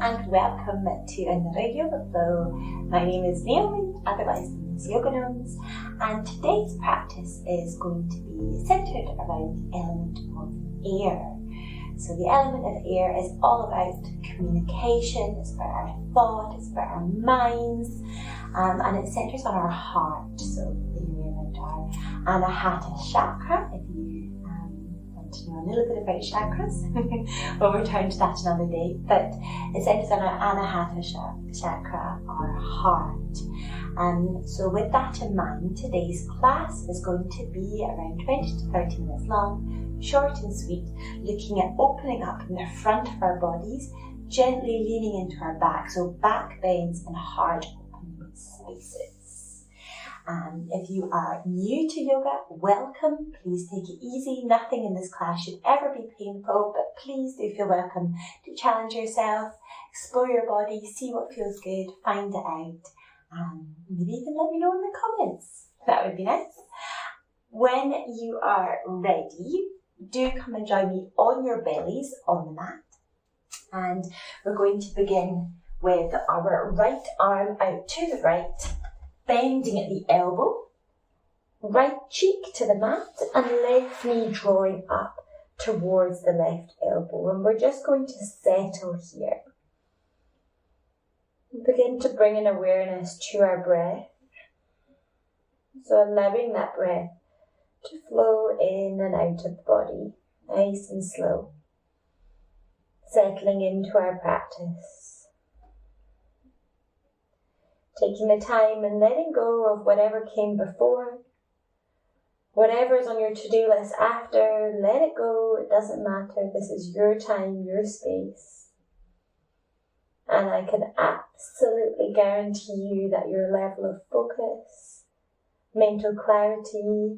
and welcome to another Yoga Flow. My name is Naomi, otherwise known as Yoga Gnomes, and today's practice is going to be centered around the element of air. So the element of air is all about communication, it's about our thought, it's about our minds, and it centers on our heart, so the area around our Anahata chakra. If you want to know a little bit about chakras, we'll return to that another day, but it centers on our Anahata chakra, our heart. So with that in mind, today's class is going to be around 20 to 30 minutes long, short and sweet, looking at opening up in the front of our bodies, gently leaning into our back, so back bends and hard opening spaces. If you are new to yoga, welcome. Please take it easy. Nothing in this class should ever be painful, but please do feel welcome to challenge yourself, explore your body, see what feels good, find it out, and maybe even let me know in the comments. That would be nice. When you are ready, do come and join me on your bellies on the mat. And we're going to begin with our right arm out to the right, bending at the elbow, right cheek to the mat, and left knee drawing up towards the left elbow. And we're just going to settle here. Begin to bring an awareness to our breath. So allowing that breath to flow in and out of the body, nice and slow. Settling into our practice. Taking the time and letting go of whatever came before. Whatever's on your to-do list after, let it go, it doesn't matter. This is your time, your space. And I can absolutely guarantee you that your level of focus, mental clarity,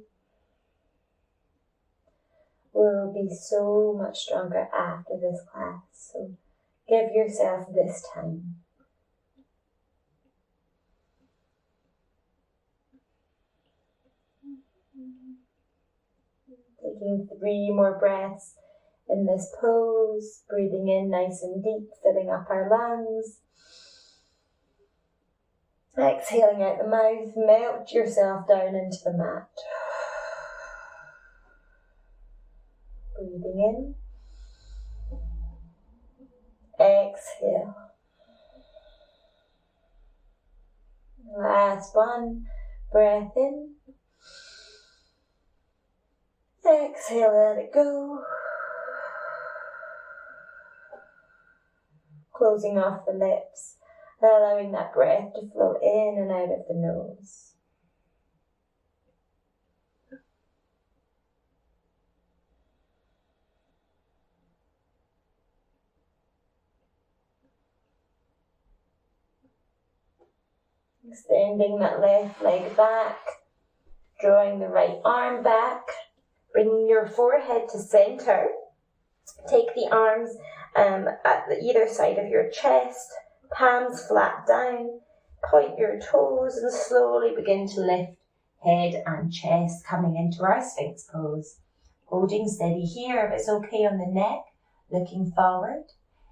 will be so much stronger after this class. So give yourself this time. Taking 3 more breaths in this pose, breathing in nice and deep, filling up our lungs. Exhaling out the mouth, melt yourself down into the mat. Breathing in. Exhale. Last one. Breath in. Exhale, let it go. Closing off the lips, allowing that breath to flow in and out of the nose. Extending that left leg back, drawing the right arm back, bringing your forehead to center. Take the arms at either side of your chest, palms flat down, point your toes and slowly begin to lift head and chest, coming into our Sphinx pose. Holding steady here, if it's okay on the neck, looking forward.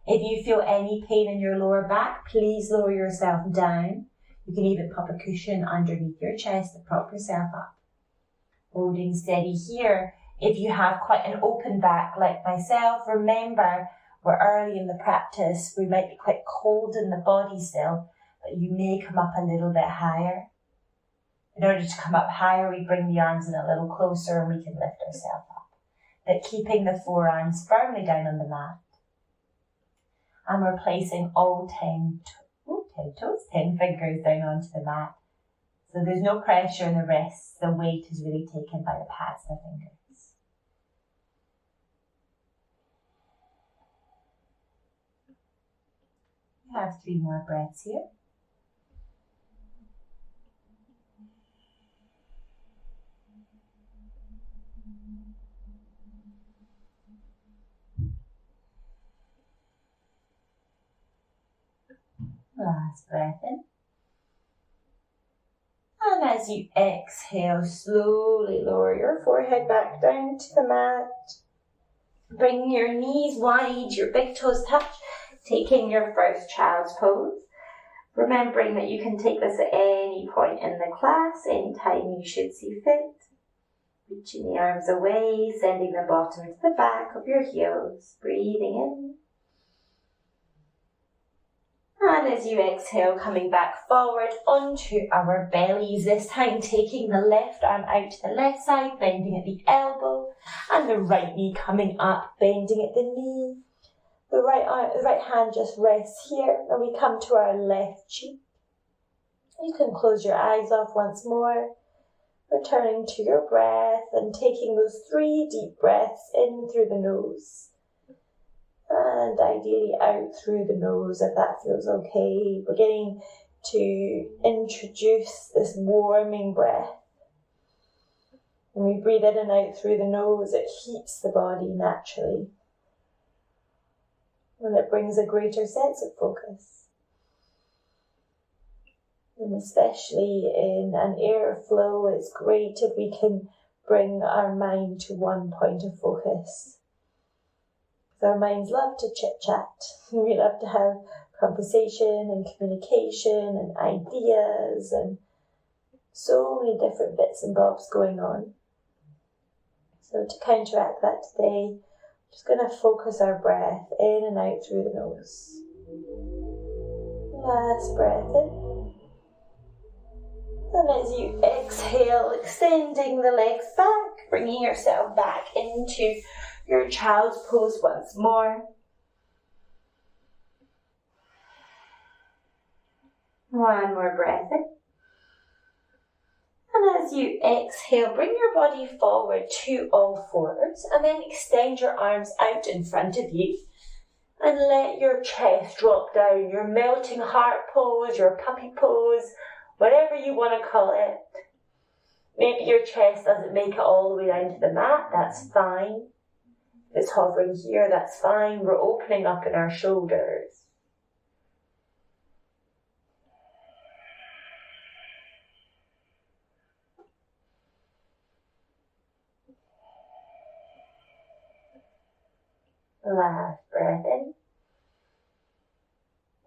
If you feel any pain in your lower back, please lower yourself down. You can even pop a cushion underneath your chest to prop yourself up. Holding steady here. If you have quite an open back like myself, remember we're early in the practice. We might be quite cold in the body still, but you may come up a little bit higher. In order to come up higher, we bring the arms in a little closer and we can lift ourselves up. But keeping the forearms firmly down on the mat. And we're placing all 10 fingers down onto the mat. So there's no pressure on the wrists. The weight is really taken by the pads of the fingers. We have 3 more breaths here. Last breath in. And as you exhale, slowly lower your forehead back down to the mat. Bring your knees wide, your big toes touch. Taking your first child's pose, remembering that you can take this at any point in the class, anytime you should see fit. Reaching the arms away, sending the bottom to the back of your heels, breathing in. And as you exhale, coming back forward onto our bellies, this time taking the left arm out to the left side, bending at the elbow, and the right knee coming up, bending at the knee. The right hand just rests here, and we come to our left cheek. You can close your eyes off once more, returning to your breath and taking those 3 deep breaths in through the nose. And ideally out through the nose if that feels okay. Beginning to introduce this warming breath. When we breathe in and out through the nose, it heats the body naturally. And it brings a greater sense of focus. And especially in an airflow, it's great if we can bring our mind to one point of focus. Our minds love to chit-chat. We love to have conversation and communication and ideas and so many different bits and bobs going on. So to counteract that today, I'm just going to focus our breath in and out through the nose. Last breath in. And as you exhale, extending the legs back, bringing yourself back into your child's pose once more. One more breath in. And as you exhale, bring your body forward to all fours and then extend your arms out in front of you and let your chest drop down, your melting heart pose, your puppy pose, whatever you want to call it. Maybe your chest doesn't make it all the way down to the mat, that's fine. If it's hovering here, that's fine. We're opening up in our shoulders. Last breath in.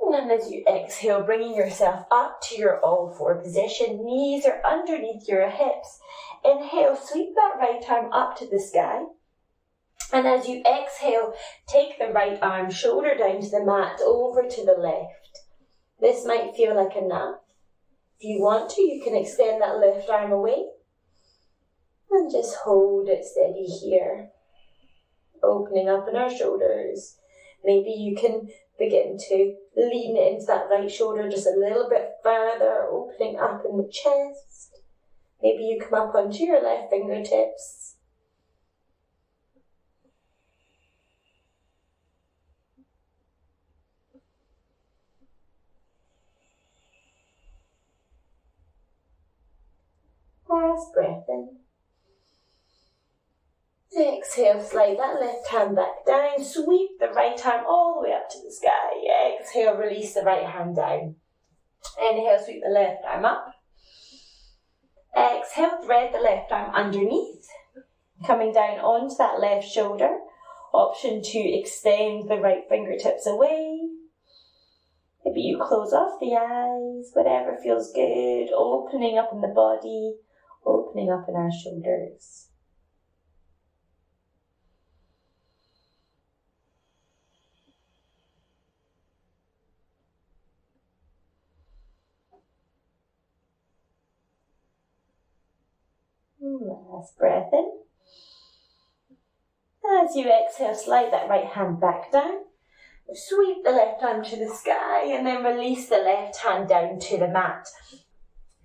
And then as you exhale, bringing yourself up to your all four position, knees are underneath your hips. Inhale, sweep that right arm up to the sky. And as you exhale, take the right arm, shoulder down to the mat, over to the left. This might feel like enough. If you want to, you can extend that left arm away. And just hold it steady here. Opening up in our shoulders. Maybe you can begin to lean into that right shoulder just a little bit further, opening up in the chest. Maybe you come up onto your left fingertips. Last breath in. Exhale, slide that left hand back down, sweep the right arm all the way up to the sky. Exhale, release the right hand down. Inhale, sweep the left arm up. Exhale, thread the left arm underneath, coming down onto that left shoulder. Option to extend the right fingertips away. Maybe you close off the eyes, whatever feels good, opening up in the body, opening up in our shoulders. Last breath in. As you exhale, slide that right hand back down. Sweep the left arm to the sky and then release the left hand down to the mat.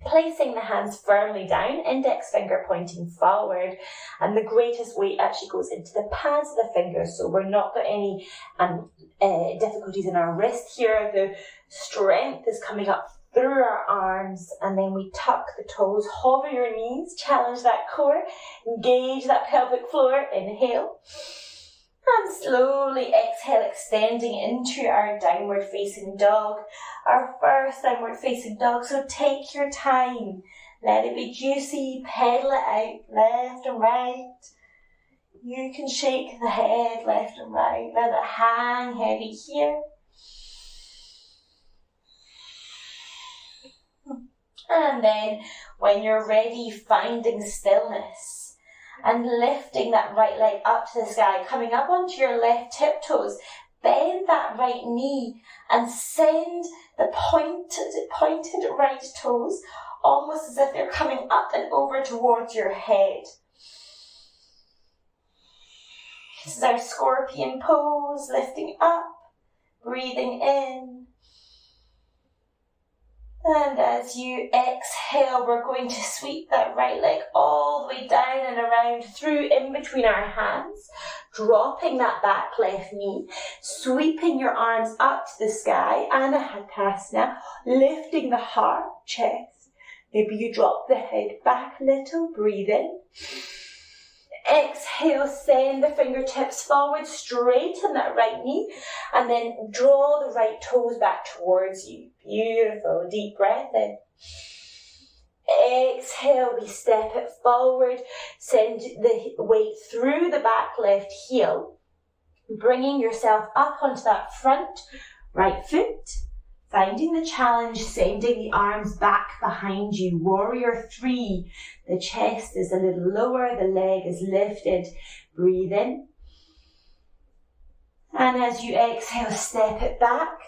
Placing the hands firmly down, index finger pointing forward, and the greatest weight actually goes into the pads of the fingers, so we're not got any difficulties in our wrist here. The strength is coming up through our arms, and then we tuck the toes, hover your knees, challenge that core, engage that pelvic floor, inhale. And slowly exhale, extending into our downward facing dog, our first downward facing dog. So take your time, let it be juicy, pedal it out left and right. You can shake the head left and right, let it hang heavy here. And then when you're ready, finding stillness and lifting that right leg up to the sky, coming up onto your left tiptoes. Bend that right knee and send the pointed right toes almost as if they're coming up and over towards your head. This is our scorpion pose, lifting up, breathing in. And as you exhale, we're going to sweep that right leg all the way down and around through in between our hands, dropping that back left knee, sweeping your arms up to the sky, Anahatasana, lifting the heart, chest. Maybe you drop the head back a little, breathe in. Exhale, send the fingertips forward, straighten that right knee, and then draw the right toes back towards you. Beautiful, deep breath in. Exhale, we step it forward, send the weight through the back left heel, bringing yourself up onto that front right foot, finding the challenge, sending the arms back behind you. Warrior 3, the chest is a little lower, the leg is lifted. Breathe in. And as you exhale, step it back.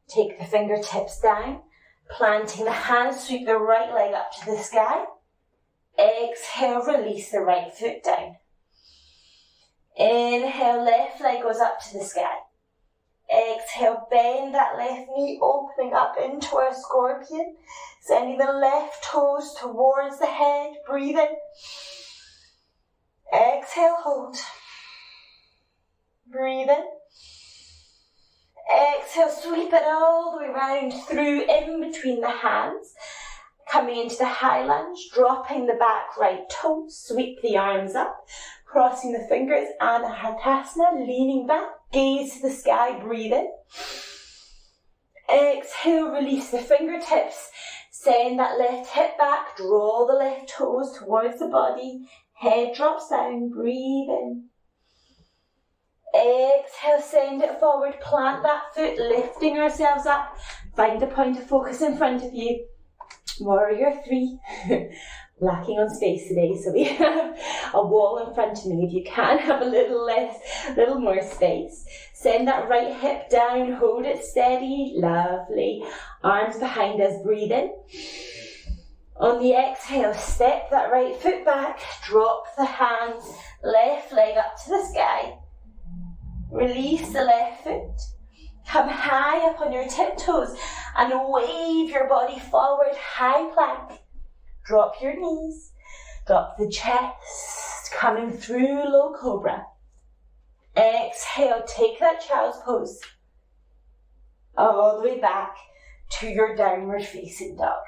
Take the fingertips down, planting the hands, sweep the right leg up to the sky. Exhale, release the right foot down. Inhale, left leg goes up to the sky. Exhale, bend that left knee, opening up into our scorpion, sending the left toes towards the head. Breathe in. Exhale, hold. Breathe in. Exhale, sweep it all the way around through in between the hands, coming into the high lunge, dropping the back right toe, sweep the arms up, crossing the fingers, Anahatasana, leaning back, gaze to the sky, breathe in. Exhale, release the fingertips, send that left hip back, draw the left toes towards the body, head drops down, breathe in. Exhale, send it forward, plant that foot, lifting ourselves up, find a point of focus in front of you. Warrior 3, lacking on space today, so we have a wall in front of me. If you can have a little more space, send that right hip down, hold it steady, lovely. Arms behind us, breathe in. On the exhale, step that right foot back, drop the hands, left leg up to the sky. Release the left foot. Come high up on your tiptoes and wave your body forward, high plank. Drop your knees, drop the chest, coming through low cobra. Exhale, take that child's pose. All the way back to your downward facing dog.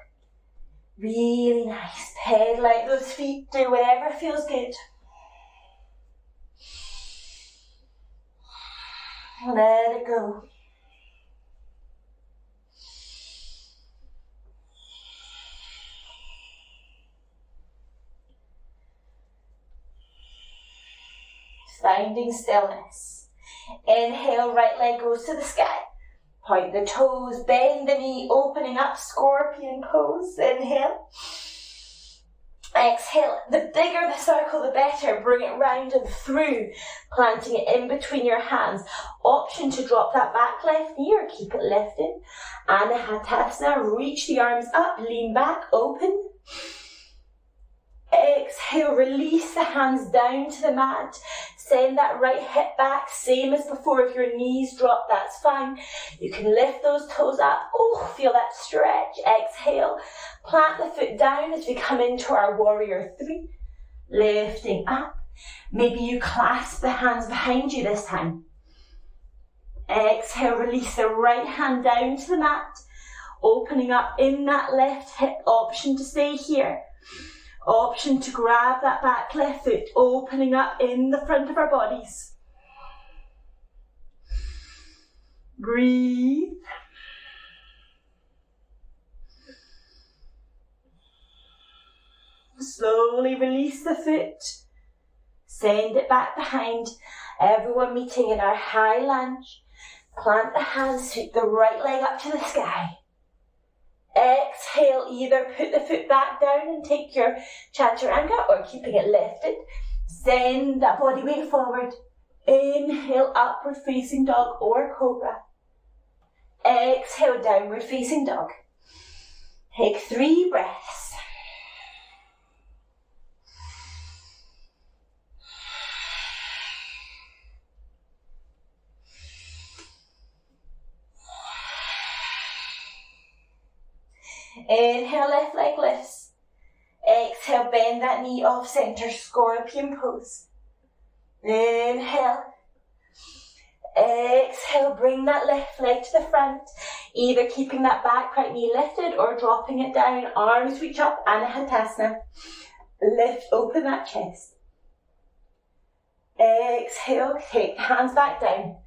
Really nice. Pedal out those feet, do whatever feels good. Let it go. Finding stillness. Inhale, right leg goes to the sky. Point the toes, bend the knee, opening up, scorpion pose. Inhale. Exhale. The bigger the circle, the better. Bring it round and through, planting it in between your hands. Option to drop that back left knee or keep it lifted. Anahatasana, reach the arms up, lean back, open. Exhale, release the hands down to the mat. Send that right hip back, same as before. If your knees drop, that's fine. You can lift those toes up. Oh, feel that stretch. Exhale, plant the foot down as we come into our warrior 3. Lifting up. Maybe you clasp the hands behind you this time. Exhale, release the right hand down to the mat. Opening up in that left hip. Option to stay here. Option to grab that back left foot, opening up in the front of our bodies. Breathe. Slowly release the foot. Send it back behind. Everyone meeting in our high lunge. Plant the hands, sweep the right leg up to the sky. Exhale, either put the foot back down and take your chaturanga, or keeping it lifted, send that body weight forward. Inhale, upward facing dog or cobra. Exhale, downward facing dog. Take 3 breaths. Inhale, left leg lifts. Exhale, bend that knee off center, scorpion pose. Inhale. Exhale, bring that left leg to the front, either keeping that back right knee lifted or dropping it down, arms reach up, Anahatasana. Lift, open that chest. Exhale, take the hands back down.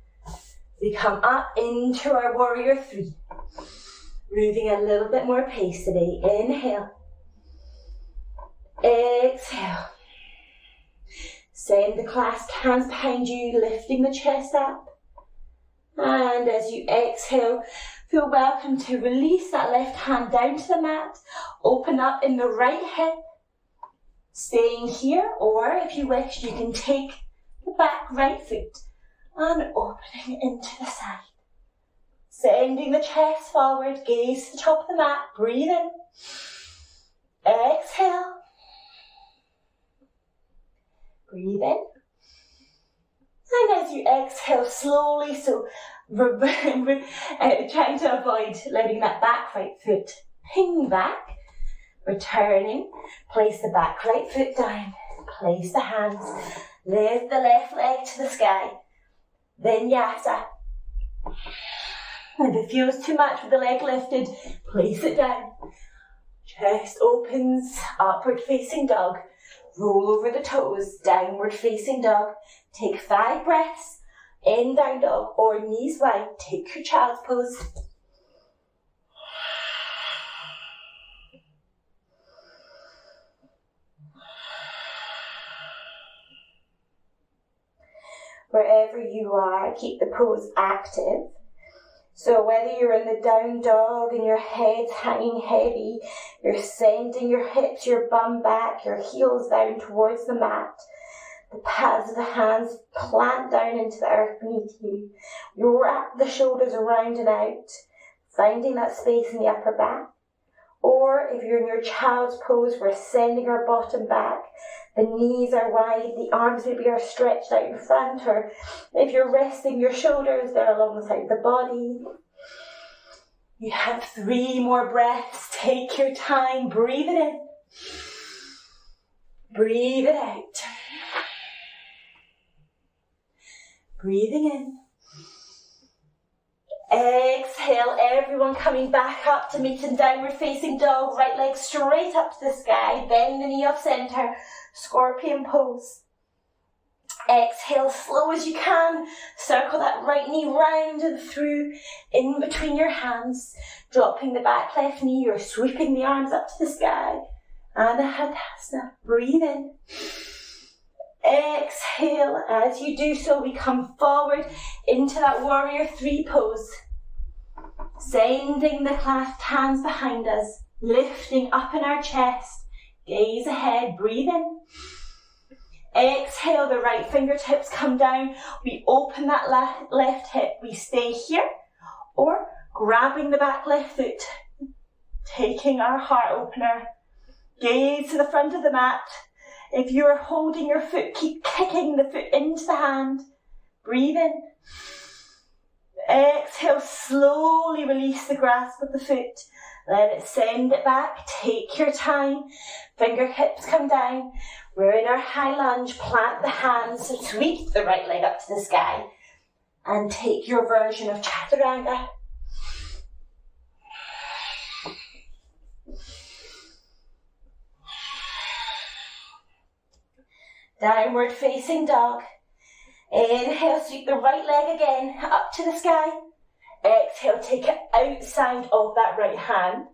We come up into our warrior 3. Moving a little bit more pace today. Inhale. Exhale. Send the clasped hands behind you, lifting the chest up. And as you exhale, feel welcome to release that left hand down to the mat. Open up in the right hip. Staying here, or if you wish, you can take the back right foot and opening into the side. Sending the chest forward, gaze to the top of the mat, breathe in. Exhale. Breathe in. And as you exhale slowly, so trying to avoid letting that back right foot ping back. Returning, place the back right foot down, place the hands, lift the left leg to the sky. Vinyasa. If it feels too much with the leg lifted, place it down. Chest opens, upward facing dog. Roll over the toes, downward facing dog. Take 5 breaths, in down dog or knees wide. Take your child's pose. Wherever you are, keep the pose active. So whether you're in the down dog and your head's hanging heavy, you're sending your hips, your bum back, your heels down towards the mat. The pads of the hands plant down into the earth beneath you. You wrap the shoulders around and out, finding that space in the upper back. Or if you're in your child's pose, we're sending our bottom back. The knees are wide, the arms maybe are stretched out in front, or if you're resting your shoulders, they're alongside the body. You have 3 more breaths. Take your time. Breathe it in. Breathe it out. Breathing in. Exhale, everyone coming back up to meet in downward facing dog. Right leg straight up to the sky. Bend the knee off center. Scorpion pose. Exhale, slow as you can. Circle that right knee round and through in between your hands. Dropping the back left knee or sweeping the arms up to the sky. Anahatasana. Breathe in. Exhale. As you do so, we come forward into that warrior 3 pose. Sending the clasped hands behind us. Lifting up in our chest. Gaze ahead. Breathe in. Exhale, the right fingertips come down. We open that left hip. We stay here, or grabbing the back left foot, taking our heart opener. Gaze to the front of the mat. If you're holding your foot, keep kicking the foot into the hand. Breathe in. Exhale, slowly release the grasp of the foot. Let it send it back. Take your time. Fingertips come down. We're in our high lunge. Plant the hands. Sweep the right leg up to the sky. And take your version of chaturanga. Downward facing dog. Inhale, sweep the right leg again up to the sky. Exhale, take it outside of that right hand.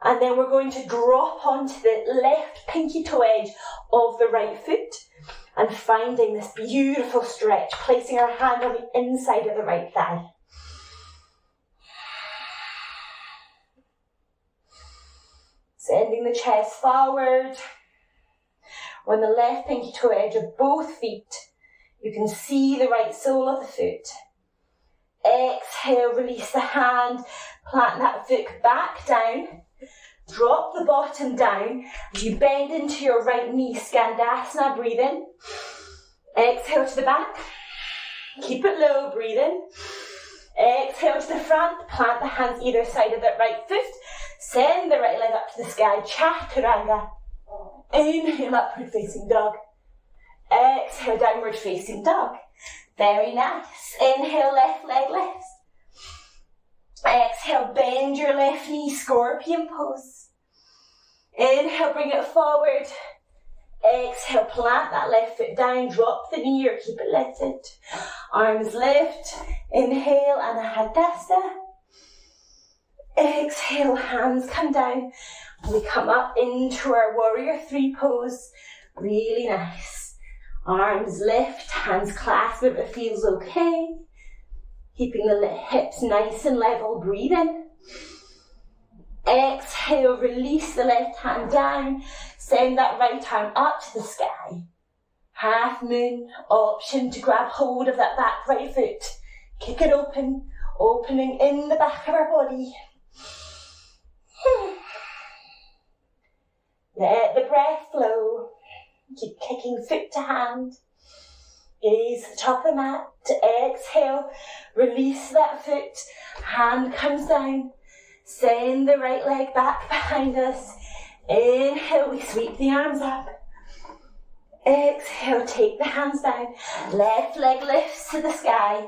And then we're going to drop onto the left pinky toe edge of the right foot and finding this beautiful stretch, placing our hand on the inside of the right thigh. the chest forward. On the left pinky toe edge of both feet, you can see the right sole of the foot. Exhale, release the hand, plant that foot back down. Drop the bottom down as you bend into your right knee, Skandasana, breathe in. Exhale to the back. Keep it low, breathe in. Exhale to the front, plant the hands either side of that right foot. Send the right leg up to the sky, Chaturanga. Inhale, upward facing dog. Exhale, downward facing dog. Very nice. Inhale, left leg lifts. Exhale, bend your left knee, scorpion pose. Inhale, bring it forward. Exhale, plant that left foot down, drop the knee or keep it lifted. Arms lift. Inhale, Anahadasa. Exhale, hands come down. We come up into our warrior three pose. Really nice. Arms lift, hands clasp if it feels okay. Keeping the hips nice and level, breathe in. Exhale, release the left hand down. Send that right arm up to the sky. Half moon, option to grab hold of that back right foot. Kick it open, opening in the back of our body. Let the breath flow. Keep kicking foot to hand. Gaze to the top of the mat. Exhale, release that foot. Hand comes down. Send the right leg back behind us. Inhale, we sweep the arms up. Exhale, take the hands down. Left leg lifts to the sky.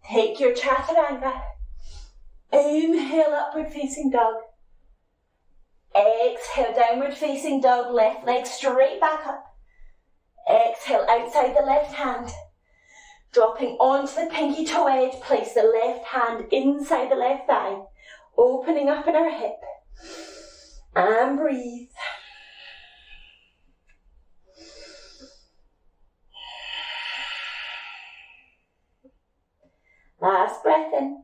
Take your Chaturanga. Inhale, upward facing dog. Exhale, downward facing dog. Left leg straight back up. Exhale, outside the left hand. Dropping onto the pinky toe edge, place the left hand inside the left thigh. Opening up in our hip. And breathe. Last breath in.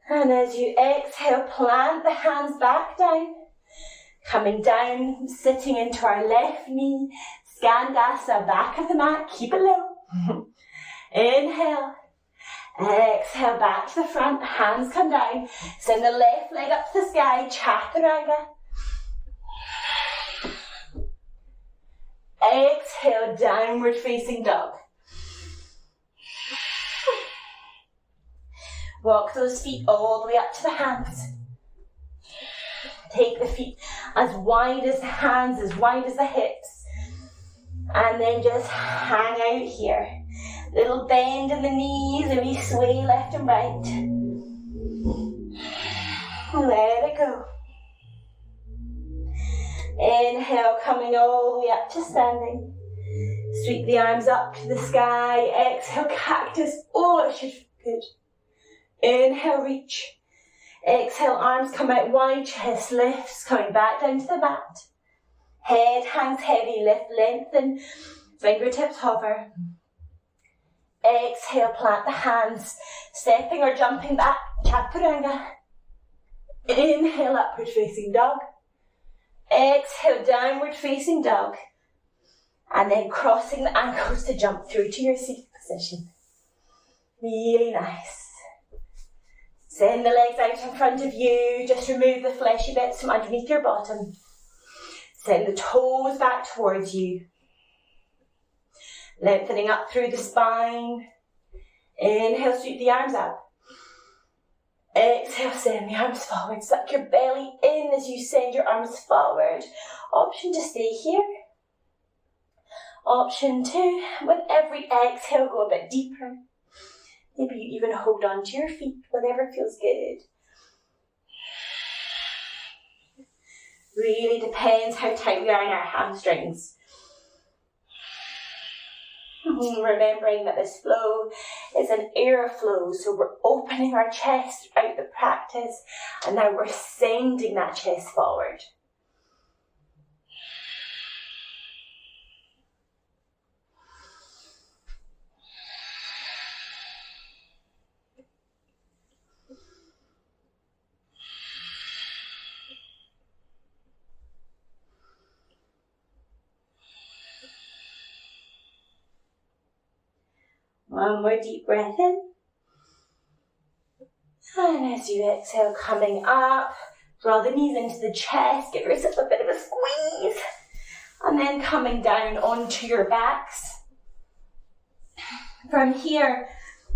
And as you exhale, plant the hands back down. Coming down, sitting into our left knee. Skandasana, back of the mat, keep it low. Inhale. Exhale, back to the front, hands come down. Send the left leg up to the sky, Chaturanga. Exhale, downward facing dog. Walk those feet all the way up to the hands. Take the feet as wide as the hands, as wide as the hips. And then just hang out here. Little bend in the knees, and we sway left and right. Let it go. Inhale, coming all the way up to standing. Sweep the arms up to the sky. Exhale, cactus. Oh, it should feel good. Inhale, reach. Exhale, arms come out wide, chest lifts, coming back down to the mat. Head hangs heavy, lift, lengthen, fingertips hover. Exhale, plant the hands, stepping or jumping back, Chaturanga. Inhale, upward facing dog. Exhale, downward facing dog. And then crossing the ankles to jump through to your seated position. Really nice. Send the legs out in front of you. Just remove the fleshy bits from underneath your bottom. Send the toes back towards you. Lengthening up through the spine. Inhale, sweep the arms up. Exhale, send the arms forward. Suck your belly in as you send your arms forward. Option to stay here. Option 2, with every exhale, go a bit deeper. Maybe you even hold on to your feet, whatever feels good. Really depends how tight we are in our hamstrings. Remembering that this flow is an air flow, so we're opening our chest throughout the practice, and now we're sending that chest forward. One more deep breath in. And as you exhale, coming up, draw the knees into the chest, give yourself a bit of a squeeze. And then coming down onto your backs. From here,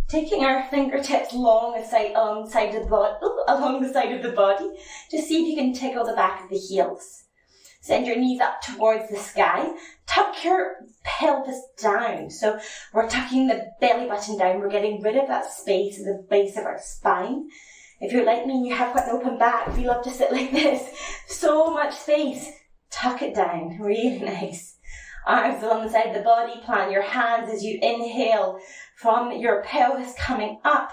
taking our fingertips along the side of the body, to see if you can tickle the back of the heels. Send your knees up towards the sky. Tuck your pelvis down. So we're tucking the belly button down. We're getting rid of that space at the base of our spine. If you're like me and you have quite an open back, we love to sit like this. So much space. Tuck it down. Really nice. Arms along the side of the body. Plant your hands as you inhale from your pelvis coming up.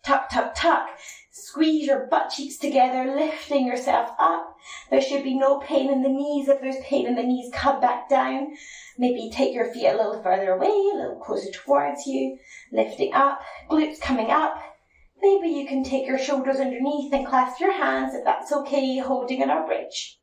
Tuck, tuck, tuck. Squeeze your butt cheeks together, lifting yourself up. There should be no pain in the knees. If there's pain in the knees, come back down. Maybe take your feet a little further away, a little closer towards you. Lifting up, glutes coming up. Maybe you can take your shoulders underneath and clasp your hands if that's okay, holding in our bridge.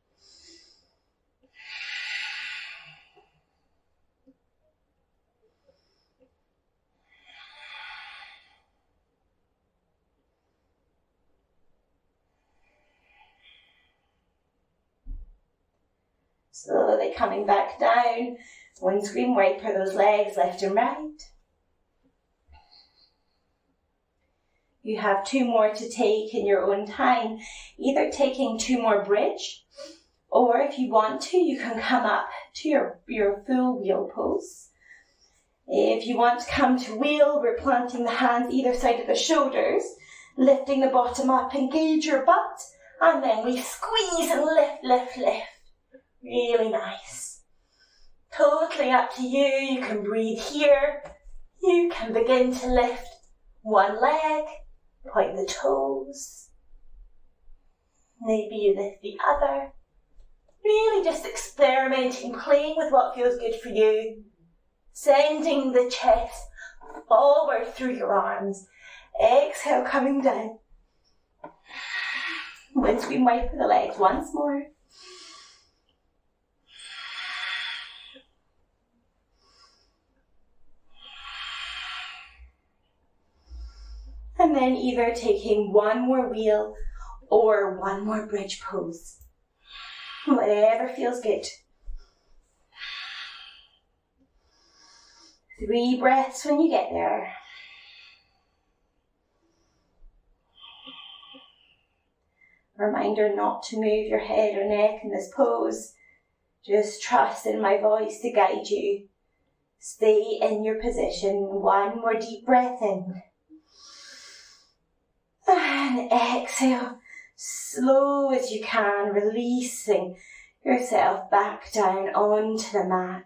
Slowly coming back down. Windscreen wiper those legs left and right. You have 2 more to take in your own time. Either taking 2 more bridge, or if you want to, you can come up to your full wheel pose. If you want to come to wheel, we're planting the hands either side of the shoulders, lifting the bottom up, engage your butt, and then we squeeze and lift, lift, lift. Really nice. Totally up to you. You can breathe here. You can begin to lift one leg, point the toes. Maybe you lift the other. Really just experimenting, playing with what feels good for you. Sending the chest forward through your arms. Exhale, coming down. Windscreen wiper the legs once more. And then either taking 1 more wheel or 1 more bridge pose. Whatever feels good. 3 breaths when you get there. Reminder not to move your head or neck in this pose. Just trust in my voice to guide you. Stay in your position. 1 more deep breath in. And exhale, slow as you can, releasing yourself back down onto the mat.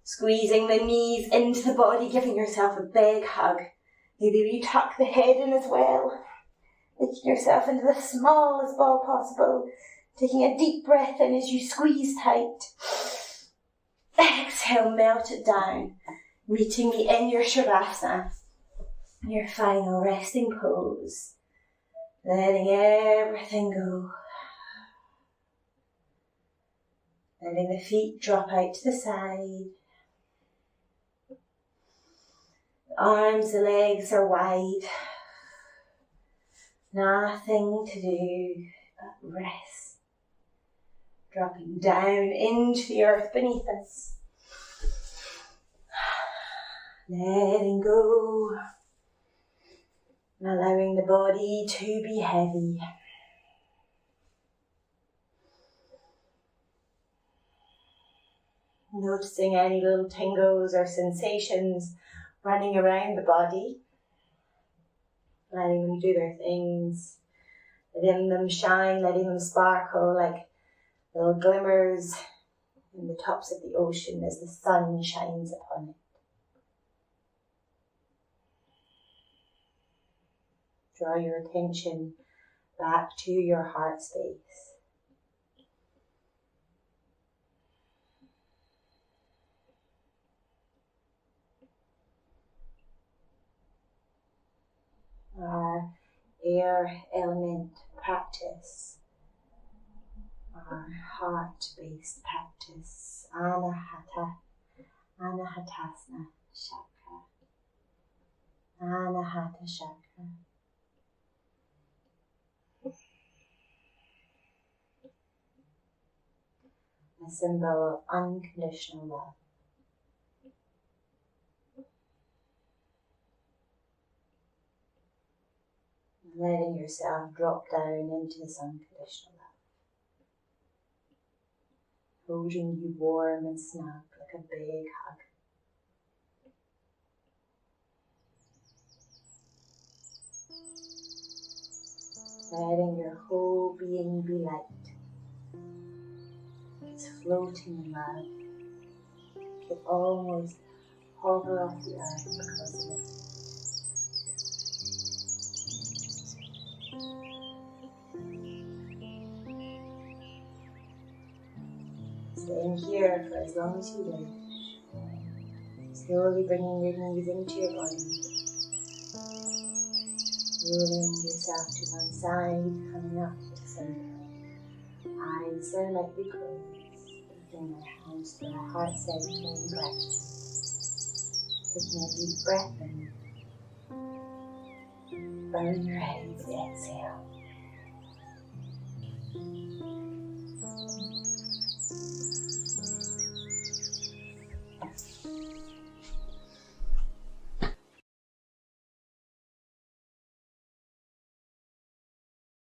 Squeezing the knees into the body, giving yourself a big hug. Maybe you tuck the head in as well. Making yourself into the smallest ball possible. Taking a deep breath in as you squeeze tight. Exhale, melt it down. Meeting me in your Shavasana. Your final resting pose. Letting everything go. Letting the feet drop out to the side. The arms, the legs are wide. Nothing to do but rest. Dropping down into the earth beneath us. Letting go. Allowing the body to be heavy. Noticing any little tingles or sensations running around the body. Letting them do their things. Letting them shine, letting them sparkle like little glimmers in the tops of the ocean as the sun shines upon it. Draw your attention back to your heart space. Our air element practice, our heart-based practice, Anahatasana chakra. Anahata chakra. A symbol of unconditional love. Letting yourself drop down into this unconditional love. Holding you warm and snug like a big hug. Letting your whole being be light. It's floating in love. You can almost hover off the earth because of it. Staying here for as long as you wish. Slowly bringing your knees into your body. Rolling yourself to one side, coming up to the center. Eyes are lightly closed. Lifting our hands to our heart center in gratitude. Taking a deep breath in. Bow your head as you exhale.